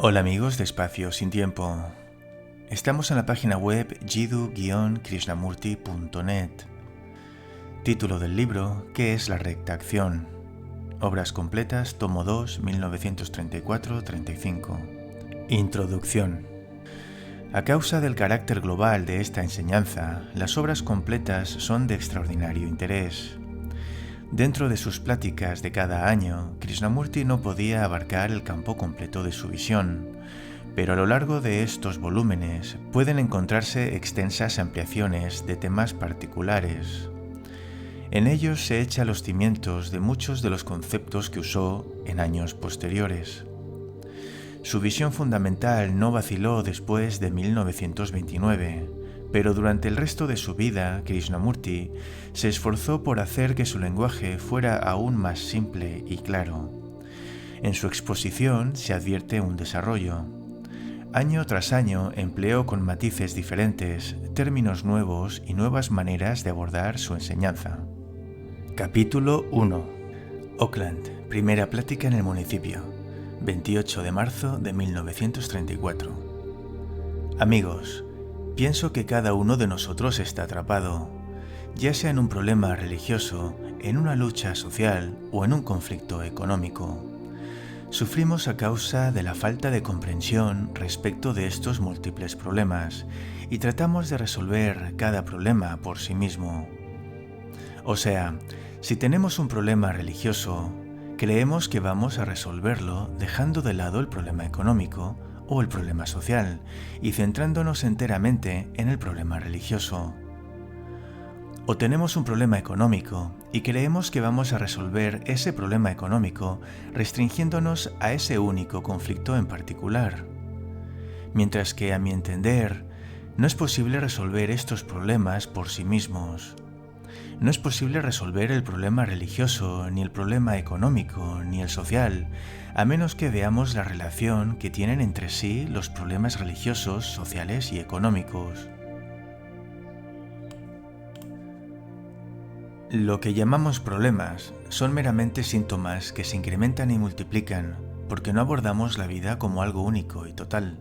Hola amigos de Espacio Sin Tiempo. Estamos en la página web jiddu-krishnamurti.net. Título del libro: ¿Qué es la recta acción? Obras completas, tomo 2, 1934-35. Introducción. A causa del carácter global de esta enseñanza, las obras completas son de extraordinario interés. Dentro de sus pláticas de cada año, Krishnamurti no podía abarcar el campo completo de su visión, pero a lo largo de estos volúmenes pueden encontrarse extensas ampliaciones de temas particulares. En ellos se echa los cimientos de muchos de los conceptos que usó en años posteriores. Su visión fundamental no vaciló después de 1929, pero durante el resto de su vida, Krishnamurti se esforzó por hacer que su lenguaje fuera aún más simple y claro. En su exposición se advierte un desarrollo. Año tras año empleó con matices diferentes términos nuevos y nuevas maneras de abordar su enseñanza. Capítulo 1. Oakland, primera plática en el municipio, 28 de marzo de 1934. Amigos, pienso que cada uno de nosotros está atrapado, ya sea en un problema religioso, en una lucha social o en un conflicto económico. Sufrimos a causa de la falta de comprensión respecto de estos múltiples problemas y tratamos de resolver cada problema por sí mismo. O sea, si tenemos un problema religioso, creemos que vamos a resolverlo dejando de lado el problema económico o el problema social y centrándonos enteramente en el problema religioso. O tenemos un problema económico y creemos que vamos a resolver ese problema económico restringiéndonos a ese único conflicto en particular. Mientras que, a mi entender, no es posible resolver estos problemas por sí mismos. No es posible resolver el problema religioso, ni el problema económico, ni el social, a menos que veamos la relación que tienen entre sí los problemas religiosos, sociales y económicos. Lo que llamamos problemas son meramente síntomas que se incrementan y multiplican porque no abordamos la vida como algo único y total,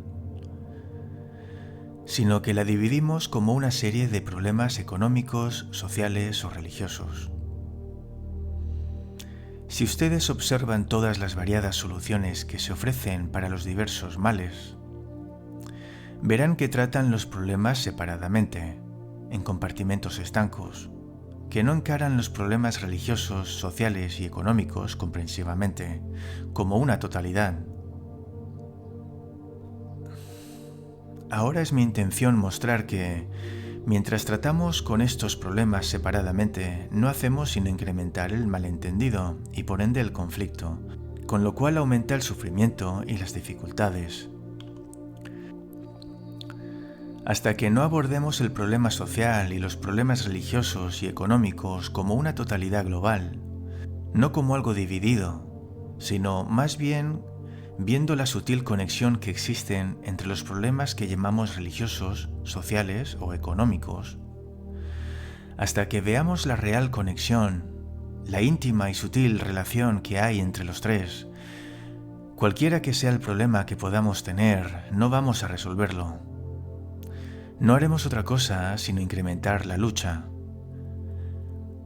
sino que la dividimos como una serie de problemas económicos, sociales o religiosos. Si ustedes observan todas las variadas soluciones que se ofrecen para los diversos males, verán que tratan los problemas separadamente, en compartimentos estancos, que no encaran los problemas religiosos, sociales y económicos comprensivamente, como una totalidad. Ahora es mi intención mostrar que, mientras tratamos con estos problemas separadamente, no hacemos sino incrementar el malentendido y por ende el conflicto, con lo cual aumenta el sufrimiento y las dificultades. Hasta que no abordemos el problema social y los problemas religiosos y económicos como una totalidad global, no como algo dividido, sino más bien viendo la sutil conexión que existen entre los problemas que llamamos religiosos, sociales o económicos, hasta que veamos la real conexión, la íntima y sutil relación que hay entre los tres, cualquiera que sea el problema que podamos tener, no vamos a resolverlo. No haremos otra cosa sino incrementar la lucha.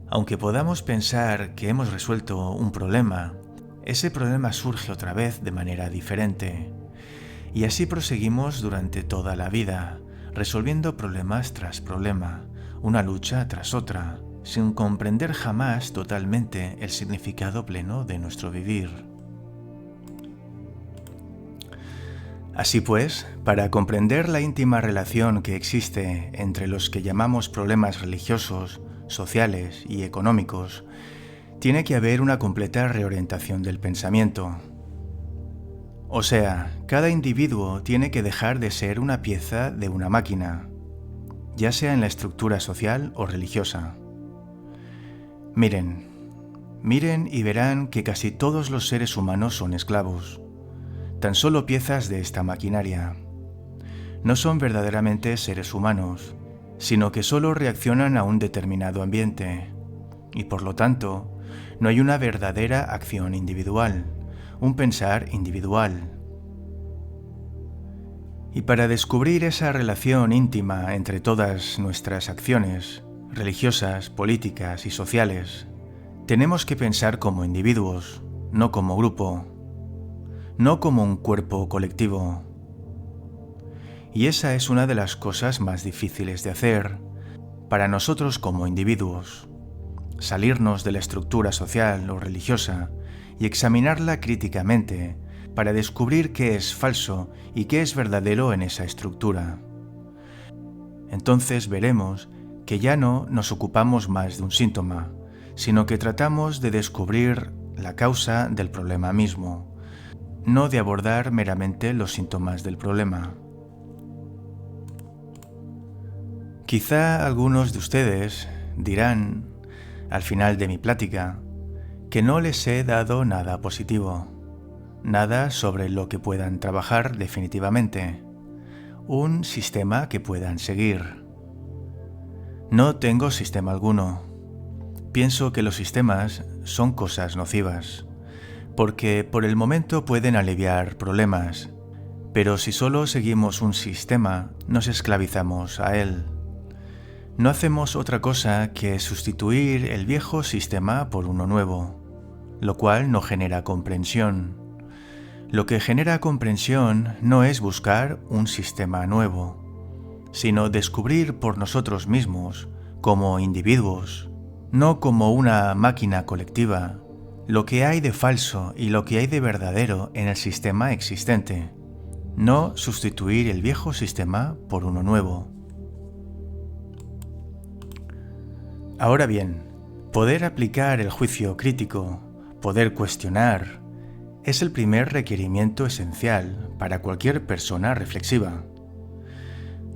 Aunque podamos pensar que hemos resuelto un problema, ese problema surge otra vez de manera diferente. Y así proseguimos durante toda la vida, resolviendo problemas tras problema, una lucha tras otra, sin comprender jamás totalmente el significado pleno de nuestro vivir. Así pues, para comprender la íntima relación que existe entre los que llamamos problemas religiosos, sociales y económicos, tiene que haber una completa reorientación del pensamiento. O sea, cada individuo tiene que dejar de ser una pieza de una máquina, ya sea en la estructura social o religiosa. Miren y verán que casi todos los seres humanos son esclavos, tan solo piezas de esta maquinaria. No son verdaderamente seres humanos, sino que solo reaccionan a un determinado ambiente, y por lo tanto, no hay una verdadera acción individual, un pensar individual. Y para descubrir esa relación íntima entre todas nuestras acciones, religiosas, políticas y sociales, tenemos que pensar como individuos, no como grupo, no como un cuerpo colectivo. Y esa es una de las cosas más difíciles de hacer para nosotros como individuos, salirnos de la estructura social o religiosa y examinarla críticamente para descubrir qué es falso y qué es verdadero en esa estructura. Entonces veremos que ya no nos ocupamos más de un síntoma, sino que tratamos de descubrir la causa del problema mismo, no de abordar meramente los síntomas del problema. Quizá algunos de ustedes dirán, al final de mi plática, que no les he dado nada positivo, nada sobre lo que puedan trabajar definitivamente, un sistema que puedan seguir. No tengo sistema alguno. Pienso que los sistemas son cosas nocivas, porque por el momento pueden aliviar problemas, pero si solo seguimos un sistema, nos esclavizamos a él. No hacemos otra cosa que sustituir el viejo sistema por uno nuevo, lo cual no genera comprensión. Lo que genera comprensión no es buscar un sistema nuevo, sino descubrir por nosotros mismos, como individuos, no como una máquina colectiva, lo que hay de falso y lo que hay de verdadero en el sistema existente, no sustituir el viejo sistema por uno nuevo. Ahora bien, poder aplicar el juicio crítico, poder cuestionar, es el primer requerimiento esencial para cualquier persona reflexiva.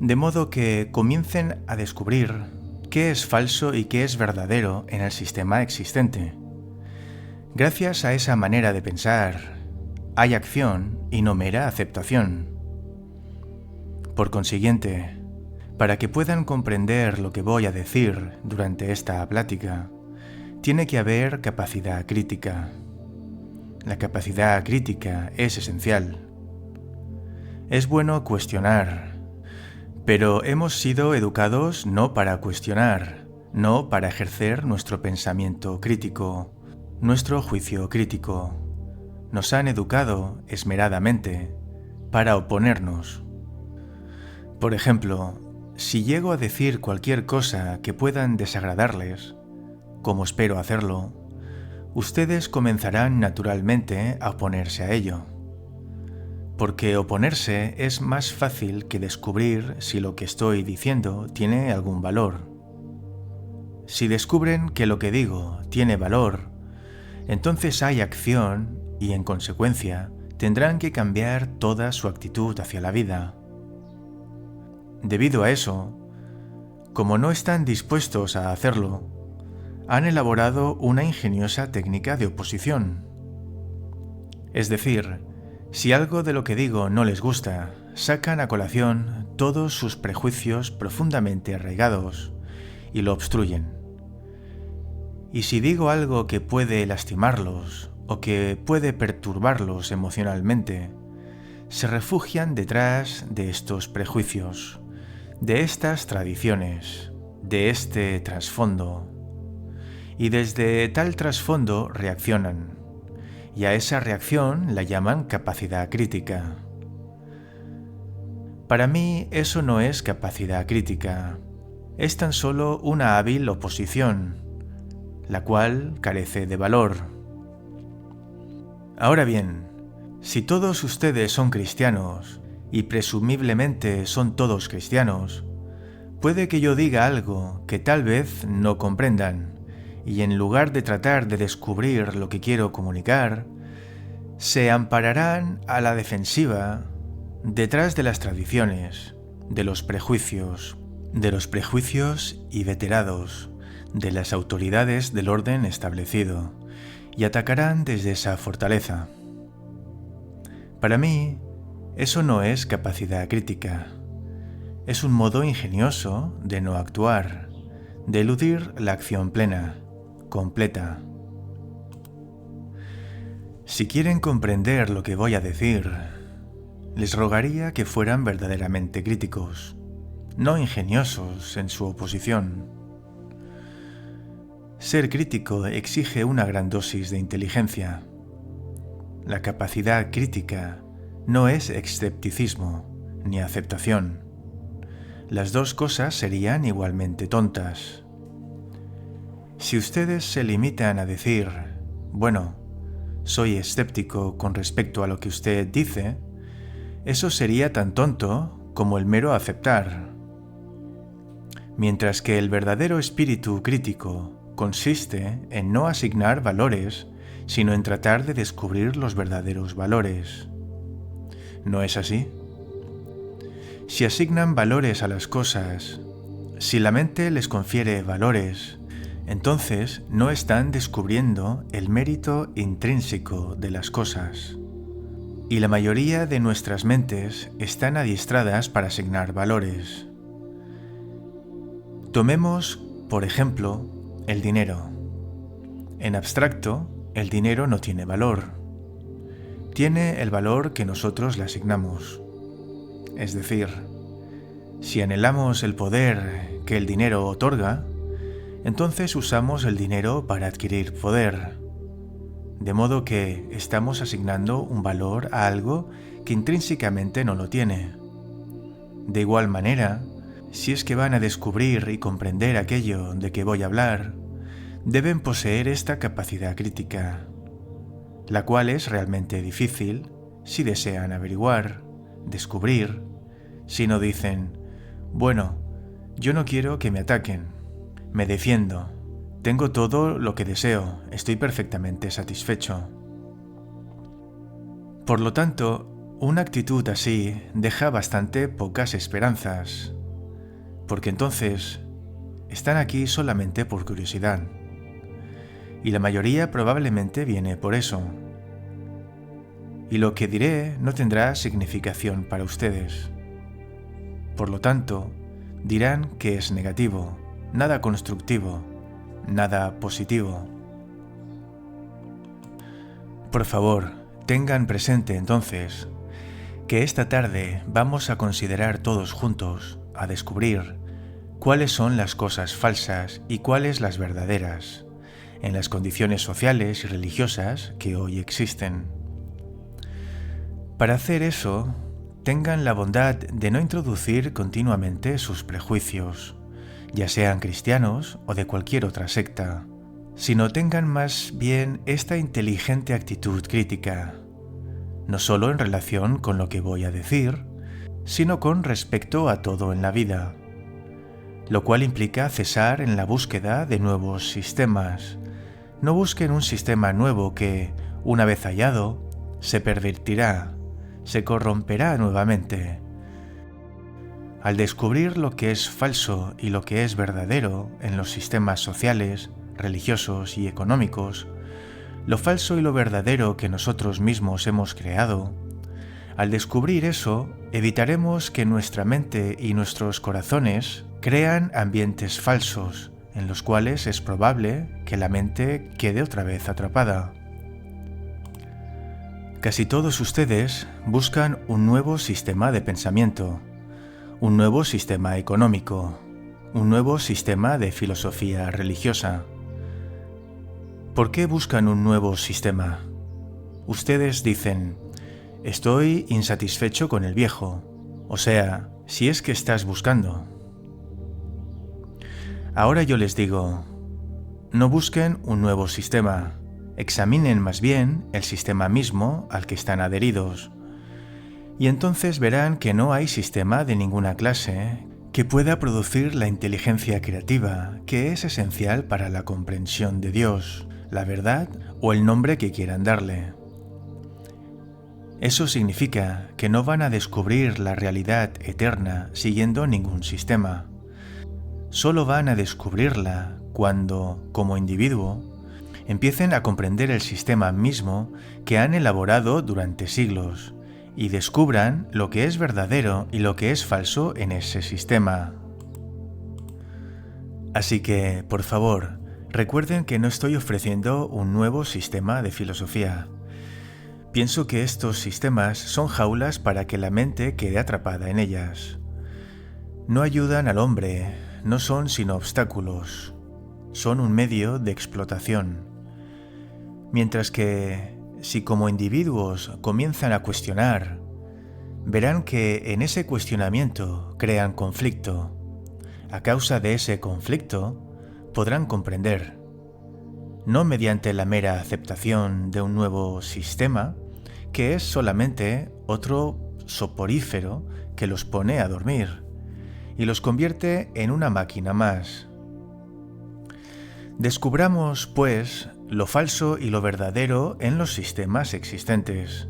De modo que comiencen a descubrir qué es falso y qué es verdadero en el sistema existente. Gracias a esa manera de pensar, hay acción y no mera aceptación. Por consiguiente, para que puedan comprender lo que voy a decir durante esta plática, tiene que haber capacidad crítica. La capacidad crítica es esencial. Es bueno cuestionar, pero hemos sido educados no para cuestionar, no para ejercer nuestro pensamiento crítico, nuestro juicio crítico. Nos han educado esmeradamente para oponernos. Por ejemplo, si llego a decir cualquier cosa que puedan desagradarles, como espero hacerlo, ustedes comenzarán naturalmente a oponerse a ello. Porque oponerse es más fácil que descubrir si lo que estoy diciendo tiene algún valor. Si descubren que lo que digo tiene valor, entonces hay acción y, en consecuencia, tendrán que cambiar toda su actitud hacia la vida. Debido a eso, como no están dispuestos a hacerlo, han elaborado una ingeniosa técnica de oposición. Es decir, si algo de lo que digo no les gusta, sacan a colación todos sus prejuicios profundamente arraigados y lo obstruyen. Y si digo algo que puede lastimarlos o que puede perturbarlos emocionalmente, se refugian detrás de estos prejuicios, de estas tradiciones, de este trasfondo. Y desde tal trasfondo reaccionan, y a esa reacción la llaman capacidad crítica. Para mí eso no es capacidad crítica, es tan solo una hábil oposición, la cual carece de valor. Ahora bien, si todos ustedes son cristianos, y presumiblemente son todos cristianos, puede que yo diga algo que tal vez no comprendan, y en lugar de tratar de descubrir lo que quiero comunicar, se ampararán a la defensiva detrás de las tradiciones, de los prejuicios inveterados, de las autoridades del orden establecido, y atacarán desde esa fortaleza. Para mí, eso no es capacidad crítica. Es un modo ingenioso de no actuar, de eludir la acción plena, completa. Si quieren comprender lo que voy a decir, les rogaría que fueran verdaderamente críticos, no ingeniosos en su oposición. Ser crítico exige una gran dosis de inteligencia. La capacidad crítica no es escepticismo ni aceptación. Las dos cosas serían igualmente tontas. Si ustedes se limitan a decir, bueno, soy escéptico con respecto a lo que usted dice, eso sería tan tonto como el mero aceptar. Mientras que el verdadero espíritu crítico consiste en no asignar valores, sino en tratar de descubrir los verdaderos valores. ¿No es así? Si asignan valores a las cosas, si la mente les confiere valores, entonces no están descubriendo el mérito intrínseco de las cosas. Y la mayoría de nuestras mentes están adiestradas para asignar valores. Tomemos, por ejemplo, el dinero. En abstracto, el dinero no tiene valor. Tiene el valor que nosotros le asignamos. Es decir, si anhelamos el poder que el dinero otorga, entonces usamos el dinero para adquirir poder. De modo que estamos asignando un valor a algo que intrínsecamente no lo tiene. De igual manera, si es que van a descubrir y comprender aquello de que voy a hablar, deben poseer esta capacidad crítica, la cual es realmente difícil si desean averiguar, descubrir, si no dicen, bueno, yo no quiero que me ataquen, me defiendo, tengo todo lo que deseo, estoy perfectamente satisfecho. Por lo tanto, una actitud así deja bastante pocas esperanzas, porque entonces están aquí solamente por curiosidad, y la mayoría probablemente viene por eso. Y lo que diré no tendrá significación para ustedes. Por lo tanto, dirán que es negativo, nada constructivo, nada positivo. Por favor, tengan presente entonces que esta tarde vamos a considerar todos juntos, a descubrir cuáles son las cosas falsas y cuáles las verdaderas, en las condiciones sociales y religiosas que hoy existen. Para hacer eso, tengan la bondad de no introducir continuamente sus prejuicios, ya sean cristianos o de cualquier otra secta, sino tengan más bien esta inteligente actitud crítica, no solo en relación con lo que voy a decir, sino con respecto a todo en la vida, lo cual implica cesar en la búsqueda de nuevos sistemas. No busquen un sistema nuevo que, una vez hallado, se pervertirá, se corromperá nuevamente. Al descubrir lo que es falso y lo que es verdadero en los sistemas sociales, religiosos y económicos, lo falso y lo verdadero que nosotros mismos hemos creado, al descubrir eso, evitaremos que nuestra mente y nuestros corazones crean ambientes falsos, en los cuales es probable que la mente quede otra vez atrapada. Casi todos ustedes buscan un nuevo sistema de pensamiento, un nuevo sistema económico, un nuevo sistema de filosofía religiosa. ¿Por qué buscan un nuevo sistema? Ustedes dicen, estoy insatisfecho con el viejo, o sea, si es que estás buscando. Ahora yo les digo, no busquen un nuevo sistema, examinen más bien el sistema mismo al que están adheridos, y entonces verán que no hay sistema de ninguna clase que pueda producir la inteligencia creativa que es esencial para la comprensión de Dios, la verdad o el nombre que quieran darle. Eso significa que no van a descubrir la realidad eterna siguiendo ningún sistema. Solo van a descubrirla cuando, como individuo, empiecen a comprender el sistema mismo que han elaborado durante siglos y descubran lo que es verdadero y lo que es falso en ese sistema. Así que, por favor, recuerden que no estoy ofreciendo un nuevo sistema de filosofía. Pienso que estos sistemas son jaulas para que la mente quede atrapada en ellas. No ayudan al hombre, no son sino obstáculos, son un medio de explotación. Mientras que, si como individuos comienzan a cuestionar, verán que en ese cuestionamiento crean conflicto. A causa de ese conflicto, podrán comprender, no mediante la mera aceptación de un nuevo sistema, que es solamente otro soporífero que los pone a dormir y los convierte en una máquina más. Descubramos, pues, lo falso y lo verdadero en los sistemas existentes,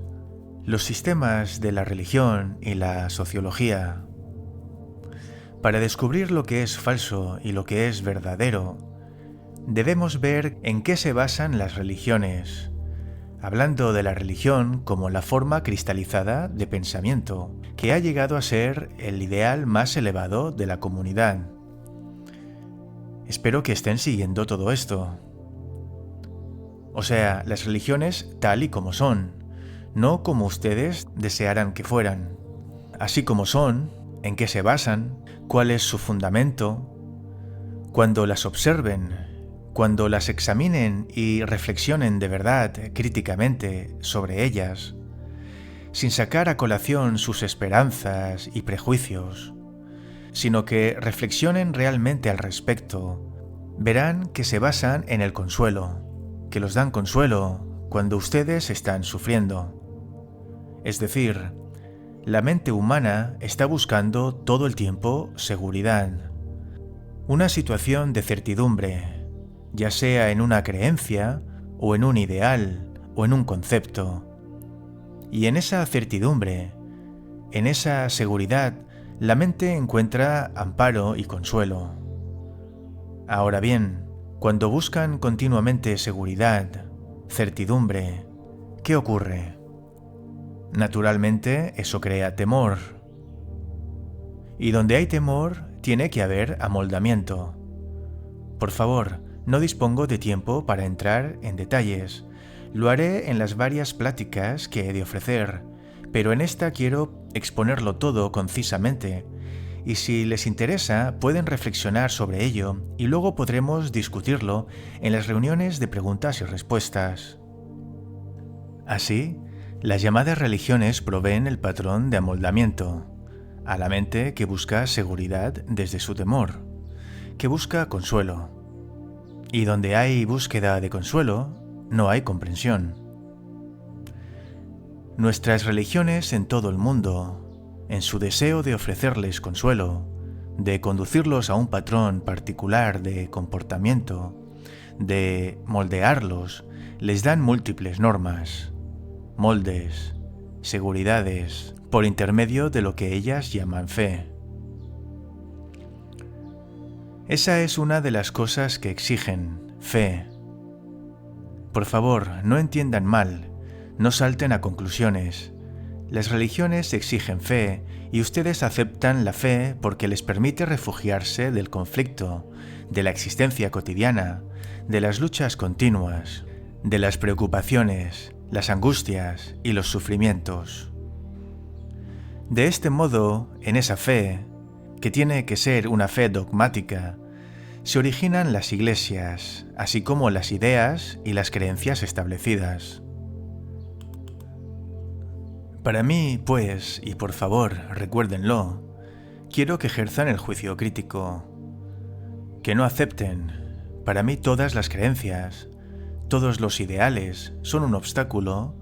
los sistemas de la religión y la sociología. Para descubrir lo que es falso y lo que es verdadero, debemos ver en qué se basan las religiones, hablando de la religión como la forma cristalizada de pensamiento, que ha llegado a ser el ideal más elevado de la comunidad. Espero que estén siguiendo todo esto. O sea, las religiones tal y como son, no como ustedes desearan que fueran. Así como son, en qué se basan, cuál es su fundamento. Cuando las observen, cuando las examinen y reflexionen de verdad críticamente sobre ellas, sin sacar a colación sus esperanzas y prejuicios, sino que reflexionen realmente al respecto, verán que se basan en el consuelo, que los dan consuelo cuando ustedes están sufriendo. Es decir, la mente humana está buscando todo el tiempo seguridad, una situación de certidumbre, ya sea en una creencia, o en un ideal, o en un concepto. Y en esa certidumbre, en esa seguridad, la mente encuentra amparo y consuelo. Ahora bien, cuando buscan continuamente seguridad, certidumbre, ¿qué ocurre? Naturalmente, eso crea temor. Y donde hay temor, tiene que haber amoldamiento. Por favor, no dispongo de tiempo para entrar en detalles. Lo haré en las varias pláticas que he de ofrecer, pero en esta quiero exponerlo todo concisamente, y si les interesa pueden reflexionar sobre ello y luego podremos discutirlo en las reuniones de preguntas y respuestas. Así, las llamadas religiones proveen el patrón de amoldamiento a la mente que busca seguridad desde su temor, que busca consuelo. Y donde hay búsqueda de consuelo, no hay comprensión. Nuestras religiones en todo el mundo, en su deseo de ofrecerles consuelo, de conducirlos a un patrón particular de comportamiento, de moldearlos, les dan múltiples normas, moldes, seguridades, por intermedio de lo que ellas llaman fe. Esa es una de las cosas que exigen, fe. Por favor, no entiendan mal, no salten a conclusiones. Las religiones exigen fe y ustedes aceptan la fe porque les permite refugiarse del conflicto, de la existencia cotidiana, de las luchas continuas, de las preocupaciones, las angustias y los sufrimientos. De este modo, en esa fe, que tiene que ser una fe dogmática, se originan las iglesias, así como las ideas y las creencias establecidas. Para mí, pues, y por favor, recuérdenlo, quiero que ejerzan el juicio crítico, que no acepten. Para mí todas las creencias, todos los ideales son un obstáculo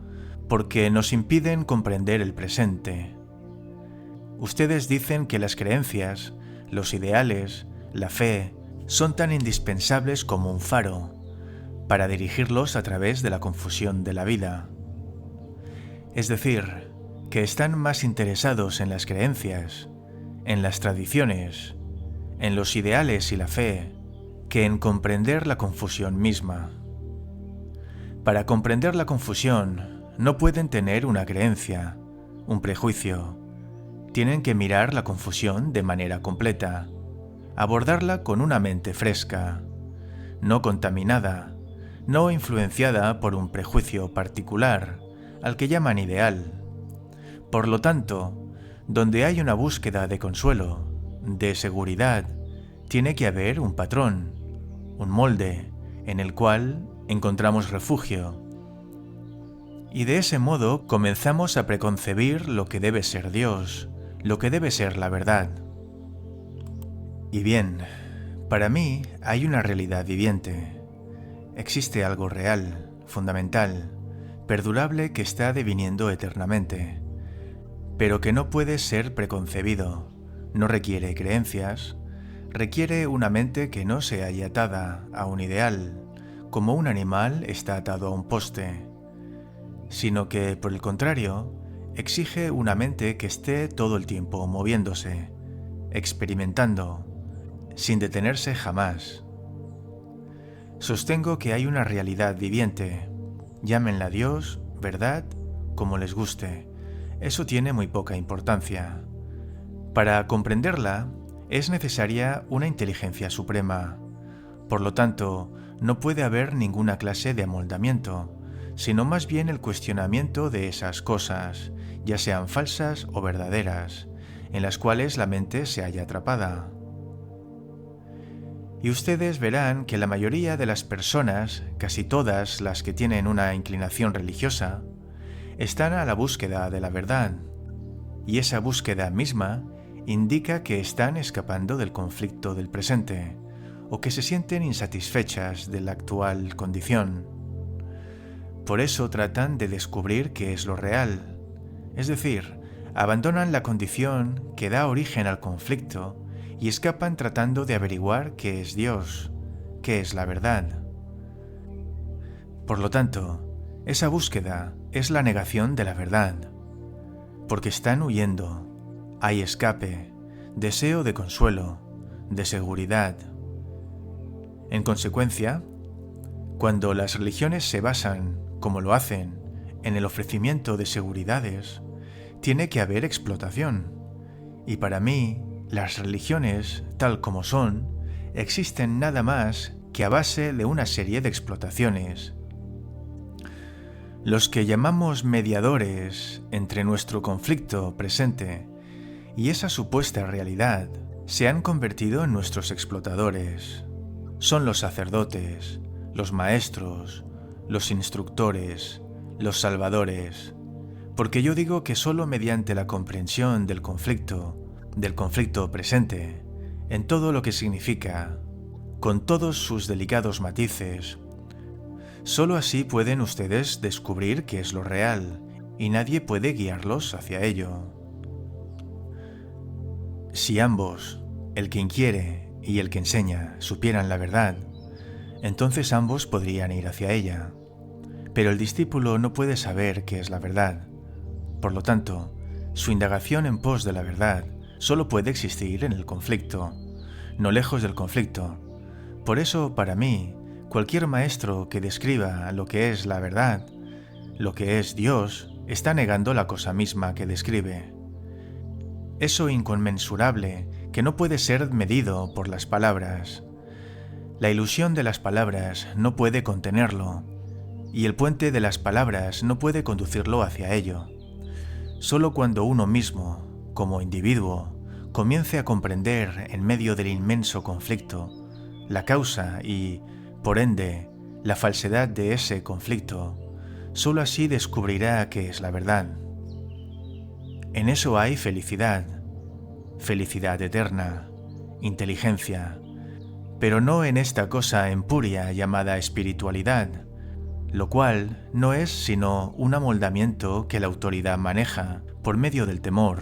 porque nos impiden comprender el presente. Ustedes dicen que las creencias, los ideales, la fe, son tan indispensables como un faro para dirigirlos a través de la confusión de la vida. Es decir, que están más interesados en las creencias, en las tradiciones, en los ideales y la fe, que en comprender la confusión misma. Para comprender la confusión, no pueden tener una creencia, un prejuicio. Tienen que mirar la confusión de manera completa, abordarla con una mente fresca, no contaminada, no influenciada por un prejuicio particular, al que llaman ideal. Por lo tanto, donde hay una búsqueda de consuelo, de seguridad, tiene que haber un patrón, un molde, en el cual encontramos refugio. Y de ese modo comenzamos a preconcebir lo que debe ser Dios, lo que debe ser la verdad. Y bien, para mí hay una realidad viviente. Existe algo real, fundamental, perdurable que está deviniendo eternamente, pero que no puede ser preconcebido, no requiere creencias, requiere una mente que no se halla atada a un ideal, como un animal está atado a un poste, sino que, por el contrario, exige una mente que esté todo el tiempo moviéndose, experimentando, sin detenerse jamás. Sostengo que hay una realidad viviente, llámenla Dios, verdad, como les guste, eso tiene muy poca importancia. Para comprenderla, es necesaria una inteligencia suprema. Por lo tanto, no puede haber ninguna clase de amoldamiento, sino más bien el cuestionamiento de esas cosas, ya sean falsas o verdaderas, en las cuales la mente se halla atrapada. Y ustedes verán que la mayoría de las personas, casi todas las que tienen una inclinación religiosa, están a la búsqueda de la verdad, y esa búsqueda misma indica que están escapando del conflicto del presente, o que se sienten insatisfechas de la actual condición. Por eso tratan de descubrir qué es lo real, es decir, abandonan la condición que da origen al conflicto y escapan tratando de averiguar qué es Dios, qué es la verdad. Por lo tanto, esa búsqueda es la negación de la verdad, porque están huyendo, hay escape, deseo de consuelo, de seguridad. En consecuencia, cuando las religiones se basan, como lo hacen, en el ofrecimiento de seguridades, tiene que haber explotación. Y para mí, las religiones, tal como son, existen nada más que a base de una serie de explotaciones. Los que llamamos mediadores entre nuestro conflicto presente y esa supuesta realidad se han convertido en nuestros explotadores. Son los sacerdotes, los maestros, los instructores, los salvadores, porque yo digo que solo mediante la comprensión del conflicto presente, en todo lo que significa, con todos sus delicados matices, solo así pueden ustedes descubrir qué es lo real, y nadie puede guiarlos hacia ello. Si ambos, el que inquiere y el que enseña, supieran la verdad, entonces ambos podrían ir hacia ella. Pero el discípulo no puede saber qué es la verdad. Por lo tanto, su indagación en pos de la verdad solo puede existir en el conflicto, no lejos del conflicto. Por eso, para mí, cualquier maestro que describa lo que es la verdad, lo que es Dios, está negando la cosa misma que describe. Eso inconmensurable que no puede ser medido por las palabras. La ilusión de las palabras no puede contenerlo, y el puente de las palabras no puede conducirlo hacia ello. Solo cuando uno mismo, como individuo, comience a comprender en medio del inmenso conflicto la causa y, por ende, la falsedad de ese conflicto, solo así descubrirá qué es la verdad. En eso hay felicidad, felicidad eterna, inteligencia, pero no en esta cosa empuria llamada espiritualidad, lo cual no es sino un amoldamiento que la autoridad maneja por medio del temor.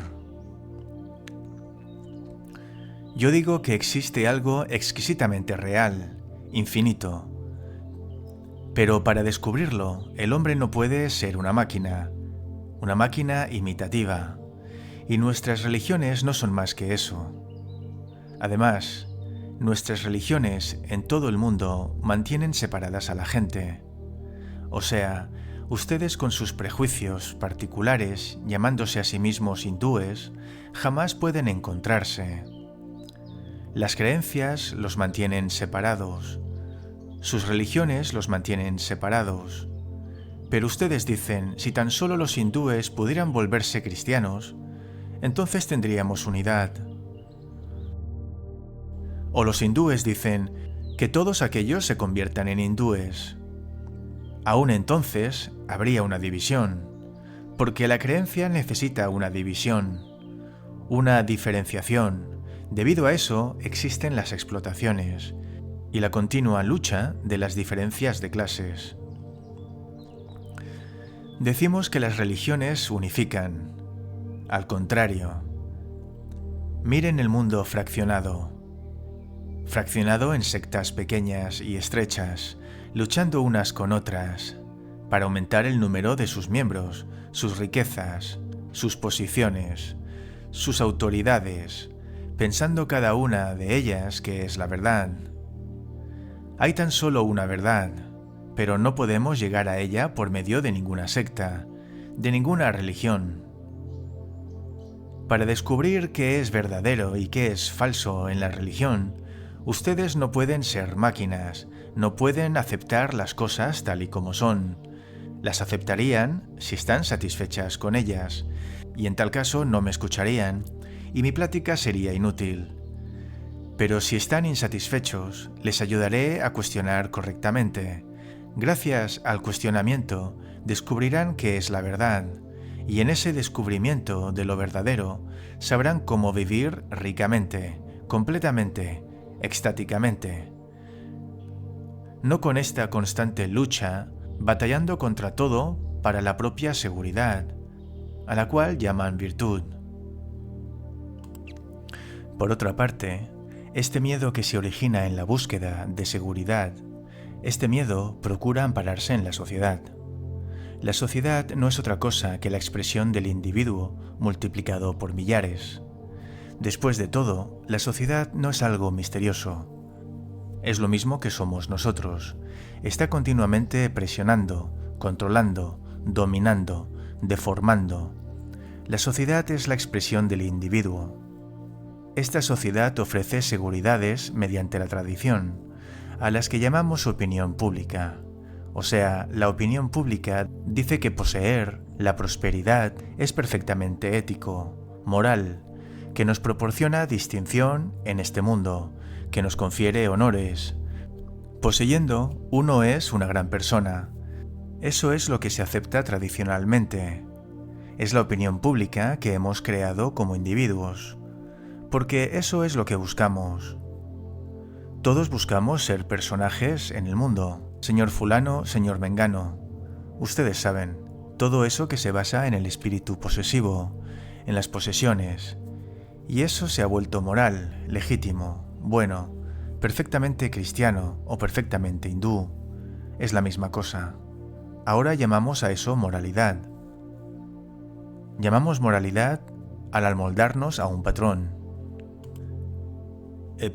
Yo digo que existe algo exquisitamente real, infinito, pero para descubrirlo el hombre no puede ser una máquina imitativa, y nuestras religiones no son más que eso. Además, nuestras religiones en todo el mundo mantienen separadas a la gente. O sea, ustedes con sus prejuicios particulares, llamándose a sí mismos hindúes, jamás pueden encontrarse. Las creencias los mantienen separados. Sus religiones los mantienen separados. Pero ustedes dicen, si tan solo los hindúes pudieran volverse cristianos, entonces tendríamos unidad. O los hindúes dicen, que todos aquellos se conviertan en hindúes. Aún entonces habría una división, porque la creencia necesita una división, una diferenciación. Debido a eso existen las explotaciones y la continua lucha de las diferencias de clases. Decimos que las religiones unifican. Al contrario, miren el mundo fraccionado en sectas pequeñas y estrechas, luchando unas con otras, para aumentar el número de sus miembros, sus riquezas, sus posiciones, sus autoridades, pensando cada una de ellas que es la verdad. Hay tan solo una verdad, pero no podemos llegar a ella por medio de ninguna secta, de ninguna religión. Para descubrir qué es verdadero y qué es falso en la religión, ustedes no pueden ser máquinas, no pueden aceptar las cosas tal y como son. Las aceptarían si están satisfechas con ellas, y en tal caso no me escucharían, y mi plática sería inútil. Pero si están insatisfechos, les ayudaré a cuestionar correctamente. Gracias al cuestionamiento, descubrirán qué es la verdad, y en ese descubrimiento de lo verdadero, sabrán cómo vivir ricamente, completamente, extáticamente. No con esta constante lucha, batallando contra todo para la propia seguridad, a la cual llaman virtud. Por otra parte, este miedo que se origina en la búsqueda de seguridad, este miedo procura ampararse en la sociedad. La sociedad no es otra cosa que la expresión del individuo multiplicado por millares. Después de todo, la sociedad no es algo misterioso. Es lo mismo que somos nosotros. Está continuamente presionando, controlando, dominando, deformando. La sociedad es la expresión del individuo. Esta sociedad ofrece seguridades mediante la tradición, a las que llamamos opinión pública. O sea, la opinión pública dice que poseer la prosperidad es perfectamente ético, moral, que nos proporciona distinción en este mundo, que nos confiere honores. Poseyendo, uno es una gran persona. Eso es lo que se acepta tradicionalmente. Es la opinión pública que hemos creado como individuos, porque eso es lo que buscamos. Todos buscamos ser personajes en el mundo, señor fulano, señor mengano. Ustedes saben, todo eso que se basa en el espíritu posesivo, en las posesiones. Y eso se ha vuelto moral, legítimo, bueno, perfectamente cristiano o perfectamente hindú. Es la misma cosa. Ahora llamamos a eso moralidad. Llamamos moralidad al amoldarnos a un patrón.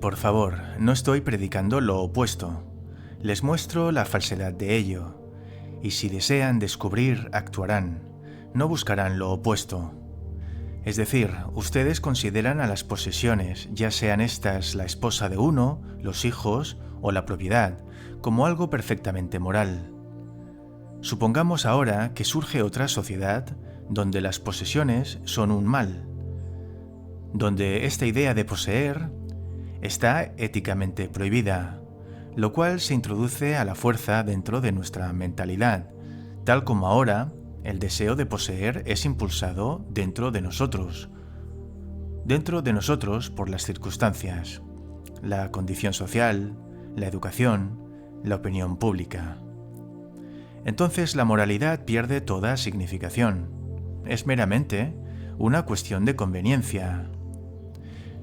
Por favor, no estoy predicando lo opuesto. Les muestro la falsedad de ello. Y si desean descubrir, actuarán. No buscarán lo opuesto. Es decir, ustedes consideran a las posesiones, ya sean estas la esposa de uno, los hijos o la propiedad, como algo perfectamente moral. Supongamos ahora que surge otra sociedad donde las posesiones son un mal, donde esta idea de poseer está éticamente prohibida, lo cual se introduce a la fuerza dentro de nuestra mentalidad, tal como ahora el deseo de poseer es impulsado dentro de nosotros por las circunstancias, la condición social, la educación, la opinión pública. Entonces la moralidad pierde toda significación. Es meramente una cuestión de conveniencia.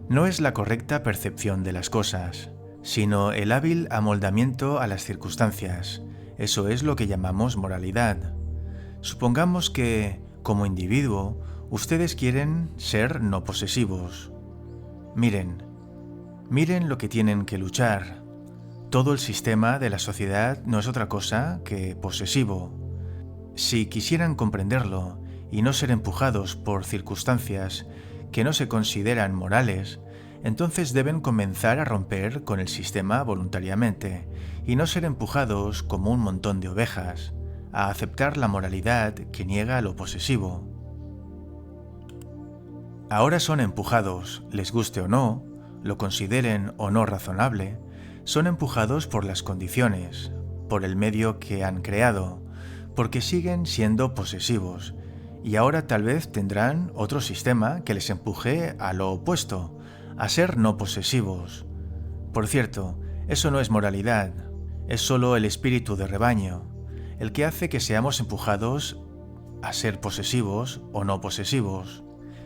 No es la correcta percepción de las cosas, sino el hábil amoldamiento a las circunstancias. Eso es lo que llamamos moralidad. Supongamos que, como individuo, ustedes quieren ser no posesivos. Miren lo que tienen que luchar. Todo el sistema de la sociedad no es otra cosa que posesivo. Si quisieran comprenderlo y no ser empujados por circunstancias que no se consideran morales, entonces deben comenzar a romper con el sistema voluntariamente y no ser empujados como un montón de ovejas a aceptar la moralidad que niega lo posesivo. Ahora son empujados, les guste o no, lo consideren o no razonable, son empujados por las condiciones, por el medio que han creado, porque siguen siendo posesivos, y ahora tal vez tendrán otro sistema que les empuje a lo opuesto, a ser no posesivos. Por cierto, eso no es moralidad, es solo el espíritu de rebaño, el que hace que seamos empujados a ser posesivos o no posesivos.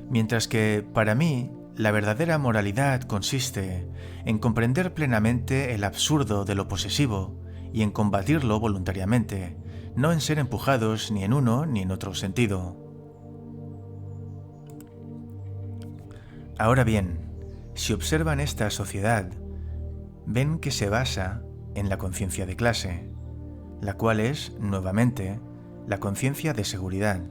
Mientras que, para mí, la verdadera moralidad consiste en comprender plenamente el absurdo de lo posesivo y en combatirlo voluntariamente, no en ser empujados ni en uno ni en otro sentido. Ahora bien, si observan esta sociedad, ven que se basa en la conciencia de clase, la cual es, nuevamente, la conciencia de seguridad.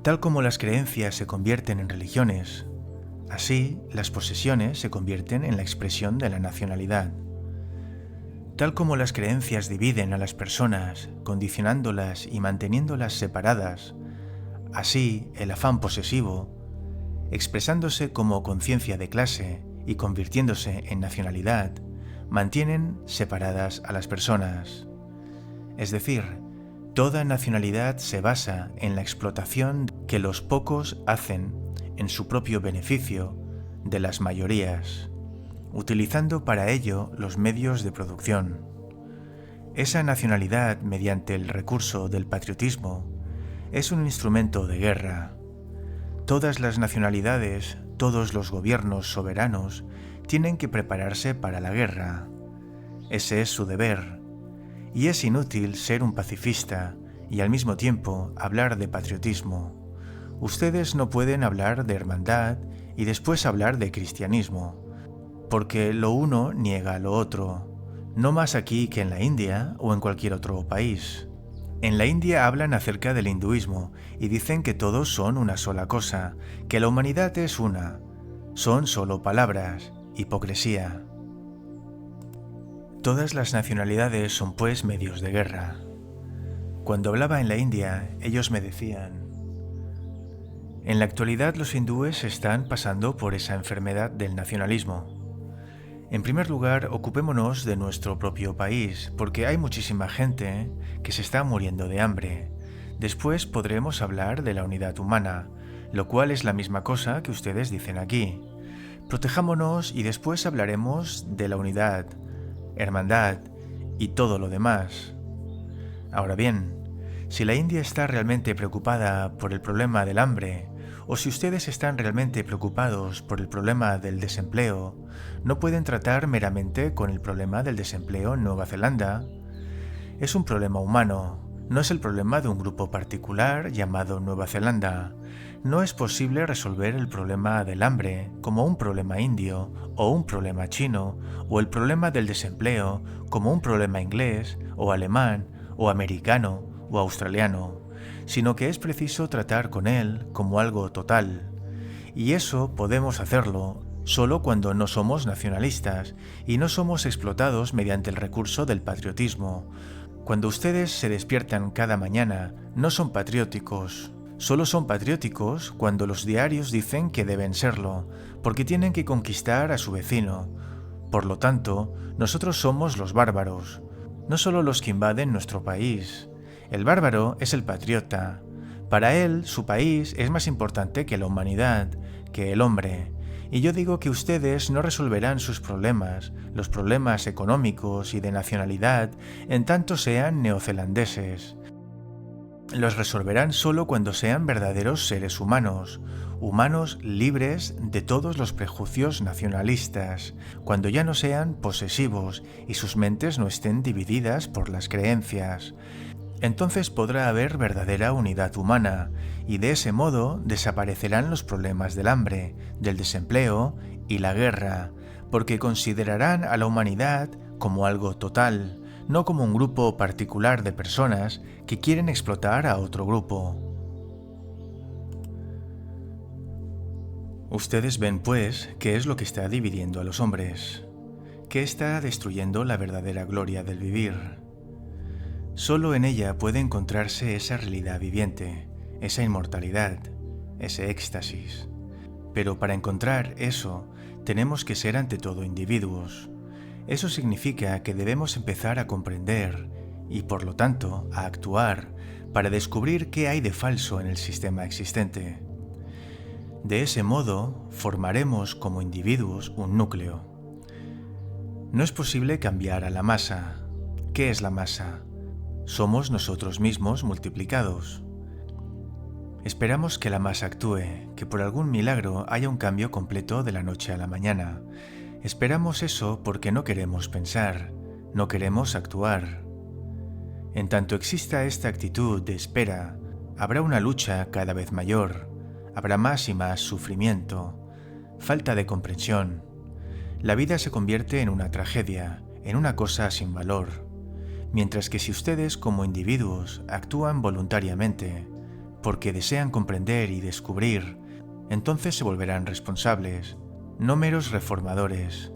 Tal como las creencias se convierten en religiones, así las posesiones se convierten en la expresión de la nacionalidad. Tal como las creencias dividen a las personas, condicionándolas y manteniéndolas separadas, así el afán posesivo, expresándose como conciencia de clase y convirtiéndose en nacionalidad, mantienen separadas a las personas. Es decir, toda nacionalidad se basa en la explotación que los pocos hacen en su propio beneficio de las mayorías, utilizando para ello los medios de producción. Esa nacionalidad, mediante el recurso del patriotismo, es un instrumento de guerra. Todas las nacionalidades, todos los gobiernos soberanos tienen que prepararse para la guerra. Ese es su deber. Y es inútil ser un pacifista y al mismo tiempo hablar de patriotismo. Ustedes no pueden hablar de hermandad y después hablar de cristianismo, porque lo uno niega lo otro, no más aquí que en la India o en cualquier otro país. En la India hablan acerca del hinduismo y dicen que todos son una sola cosa, que la humanidad es una. Son solo palabras, hipocresía. Todas las nacionalidades son pues medios de guerra. Cuando hablaba en la India, ellos me decían: en la actualidad los hindúes están pasando por esa enfermedad del nacionalismo. En primer lugar, ocupémonos de nuestro propio país, porque hay muchísima gente que se está muriendo de hambre. Después podremos hablar de la unidad humana, lo cual es la misma cosa que ustedes dicen aquí. Protejámonos y después hablaremos de la unidad, hermandad y todo lo demás. Ahora bien, si la India está realmente preocupada por el problema del hambre, o si ustedes están realmente preocupados por el problema del desempleo, no pueden tratar meramente con el problema del desempleo en Nueva Zelanda. Es un problema humano, no es el problema de un grupo particular llamado Nueva Zelanda. No es posible resolver el problema del hambre como un problema indio o un problema chino, o el problema del desempleo como un problema inglés o alemán o americano o australiano, sino que es preciso tratar con él como algo total. Y eso podemos hacerlo solo cuando no somos nacionalistas y no somos explotados mediante el recurso del patriotismo. Cuando ustedes se despiertan cada mañana, no son patrióticos. Solo son patrióticos cuando los diarios dicen que deben serlo, porque tienen que conquistar a su vecino. Por lo tanto, nosotros somos los bárbaros, no solo los que invaden nuestro país. El bárbaro es el patriota. Para él, su país es más importante que la humanidad, que el hombre. Y yo digo que ustedes no resolverán sus problemas, los problemas económicos y de nacionalidad, en tanto sean neozelandeses. Los resolverán solo cuando sean verdaderos seres humanos, humanos libres de todos los prejuicios nacionalistas, cuando ya no sean posesivos y sus mentes no estén divididas por las creencias. Entonces podrá haber verdadera unidad humana, y de ese modo desaparecerán los problemas del hambre, del desempleo y la guerra, porque considerarán a la humanidad como algo total, no como un grupo particular de personas que quieren explotar a otro grupo. Ustedes ven, pues, qué es lo que está dividiendo a los hombres, qué está destruyendo la verdadera gloria del vivir. Solo en ella puede encontrarse esa realidad viviente, esa inmortalidad, ese éxtasis. Pero para encontrar eso, tenemos que ser ante todo individuos. Eso significa que debemos empezar a comprender y, por lo tanto, a actuar para descubrir qué hay de falso en el sistema existente. De ese modo, formaremos como individuos un núcleo. No es posible cambiar a la masa. ¿Qué es la masa? Somos nosotros mismos multiplicados. Esperamos que la masa actúe, que por algún milagro haya un cambio completo de la noche a la mañana. Esperamos eso porque no queremos pensar, no queremos actuar. En tanto exista esta actitud de espera, habrá una lucha cada vez mayor, habrá más y más sufrimiento, falta de comprensión. La vida se convierte en una tragedia, en una cosa sin valor. Mientras que si ustedes como individuos actúan voluntariamente, porque desean comprender y descubrir, entonces se volverán responsables, no meros reformadores.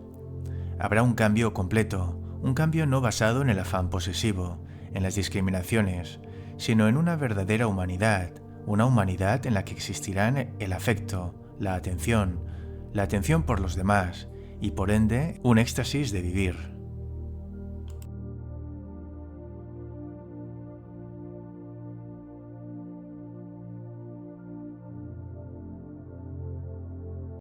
Habrá un cambio completo, un cambio no basado en el afán posesivo, en las discriminaciones, sino en una verdadera humanidad, una humanidad en la que existirán el afecto, la atención por los demás y por ende un éxtasis de vivir.